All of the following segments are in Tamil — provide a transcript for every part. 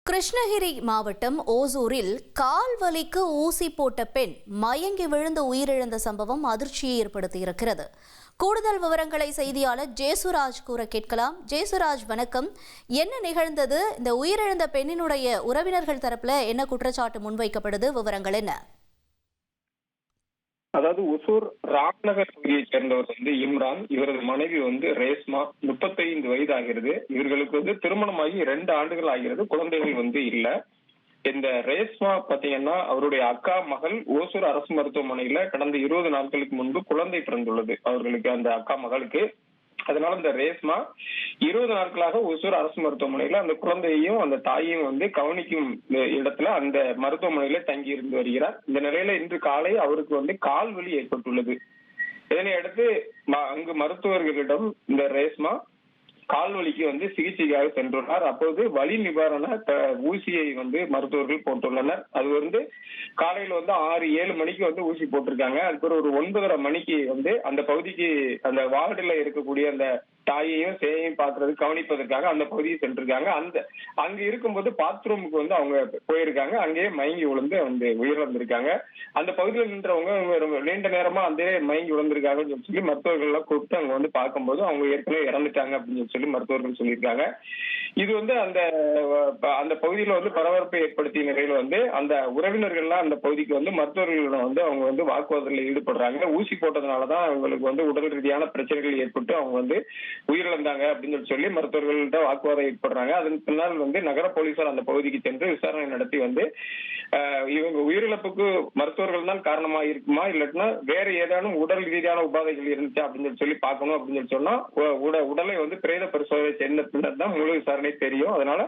கிருஷ்ணகிரி மாவட்டம் ஓசூரில் கால் வலிக்கு ஊசி போட்ட பெண் மயங்கி விழுந்து உயிரிழந்த சம்பவம் அதிர்ச்சியை ஏற்படுத்தியிருக்கிறது. கூடுதல் விவரங்களை செய்தியாளர் ஜேசுராஜ் கூற கேட்கலாம். ஜேசுராஜ், வணக்கம். என்ன நிகழ்ந்தது? இந்த உயிரிழந்த பெண்ணினுடைய உறவினர்கள் தரப்புல என்ன குற்றச்சாட்டு முன்வைக்கப்படுது? விவரங்கள் என்ன? அதாவது ஒசூர் ராம்நகர் பகுதியைச் சேர்ந்தவர் இம்ரான். இவரது மனைவி ரேஸ்மா. 35 வயது ஆகிறது. இவர்களுக்கு திருமணமாகி 2 ஆண்டுகள் ஆகிறது. குழந்தைகள் இல்ல. இந்த ரேஸ்மா பாத்தீங்கன்னா அவருடைய அக்கா மகள் ஓசூர் அரசு மருத்துவமனையில கடந்த 20 நாட்களுக்கு முன்பு குழந்தை பிறந்துள்ளது அவர்களுக்கு, அந்த அக்கா மகளுக்கு. அதனால இந்த ரேஸ்மா 20 நாட்களாக ஒசூர் அரசு மருத்துவமனையில அந்த குழந்தையையும் அந்த தாயையும் கவனிக்கும் இடத்துல அந்த மருத்துவமனையில தங்கி இருந்து வருகிறார். இந்த நிலையில இன்று காலை அவருக்கு கால் வலி ஏற்பட்டுள்ளது. இதனை அடுத்து அங்கு மருத்துவர்களிடம் இந்த ரேஸ்மா கால் வலிக்கு சிகிச்சைக்காக சென்றுள்ளார். அப்போது வலி நிவாரண ஊசியை மருத்துவர்கள் போட்டுள்ளனர். அது காலையில 6-7 மணிக்கு ஊசி போட்டிருக்காங்க. அதுக்கு ஒரு 9:30 மணிக்கு அந்த பகுதிக்கு அந்த வார்டுல இருக்கக்கூடிய அந்த தாயையும் சேயையும் பாக்குறது கவனிப்பதற்காக அந்த பகுதியை சென்றிருக்காங்க. அங்க இருக்கும்போது பாத்ரூமுக்கு அவங்க போயிருக்காங்க. அங்கேயே மயங்கி விழுந்து உயிரிழந்திருக்காங்க. அந்த பகுதியில் நின்றவங்க நீண்ட நேரமா மயங்கி விழுந்திருக்காங்கன்னு சொல்லி மருத்துவர்கள் எல்லாம் கூப்பிட்டு அங்க பார்க்கும்போது அவங்க ஏற்கனவே இறந்துட்டாங்க அப்படின்னு சொல்லி மருத்துவர்கள் சொல்லியிருக்காங்க. இது அந்த பகுதியில பரபரப்பை ஏற்படுத்திய நிலையில அந்த உறவினர்கள்லாம் அந்த பகுதிக்கு மருத்துவர்களிடம் அவங்க வாக்குவாதத்தில் ஈடுபடுறாங்க. ஊசி போட்டதுனாலதான் அவங்களுக்கு உடல் ரீதியான பிரச்சனைகள் ஏற்பட்டு அவங்க உயிரிழந்தாங்க அப்படின்னு சொல்லி மருத்துவர்கள்ட்ட வாக்குவாதம் ஏற்படுறாங்க. அதன் பின்னால் நகர போலீசார் அந்த பகுதிக்கு சென்று விசாரணை நடத்தி இவங்க உயிரிழப்புக்கு மருத்துவர்கள் தான் காரணமா இருக்குமா, இல்லாட்டினா வேற ஏதானும் உடல் ரீதியான உபாதைகள் இருந்துச்சா அப்படின்னு சொல்லி பார்க்கணும் அப்படின்னு சொன்னா உடலை பிரேத பரிசோதனை செய்த பின்னர் தான் முழு விசாரணை தெரியும். அதனால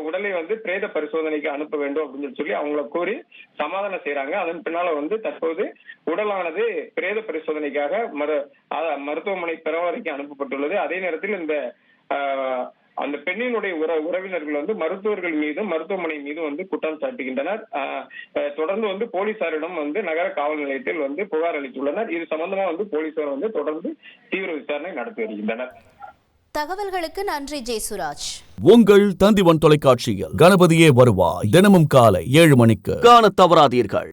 உடலை பிரேத பரிசோதனைக்கு அனுப்ப வேண்டும் அப்படின்னு சொல்லி அவங்கள கூறி சமாதானம் செய்யறாங்க. அதன் பின்னால தற்போது உடலானது பிரேத பரிசோதனைக்காக மருத்துவமனை பெறவரைக்கு அனுப்பப்பட்டுள்ளது. அதே நேரத்தில் அந்த பெண்ணினுடைய உறவினர்கள் மருத்துவர்கள் மீதும் மருத்துவமனை மீதும் குற்றம் சாட்டுகின்றனர். தொடர்ந்து போலீசாரிடம் நகர காவல் நிலையத்தில் புகார் அளித்துள்ளனர். இது சம்பந்தமா போலீசார் தொடர்ந்து தீவிர விசாரணை நடத்தி வருகின்றனர். தகவல்களுக்கு நன்றி ஜேசுராஜ். உங்கள் தந்திவன் தொலைக்காட்சியில் கணபதியே வருவாய் தினமும் காலை 7 மணிக்கு காண தவறாதீர்கள்.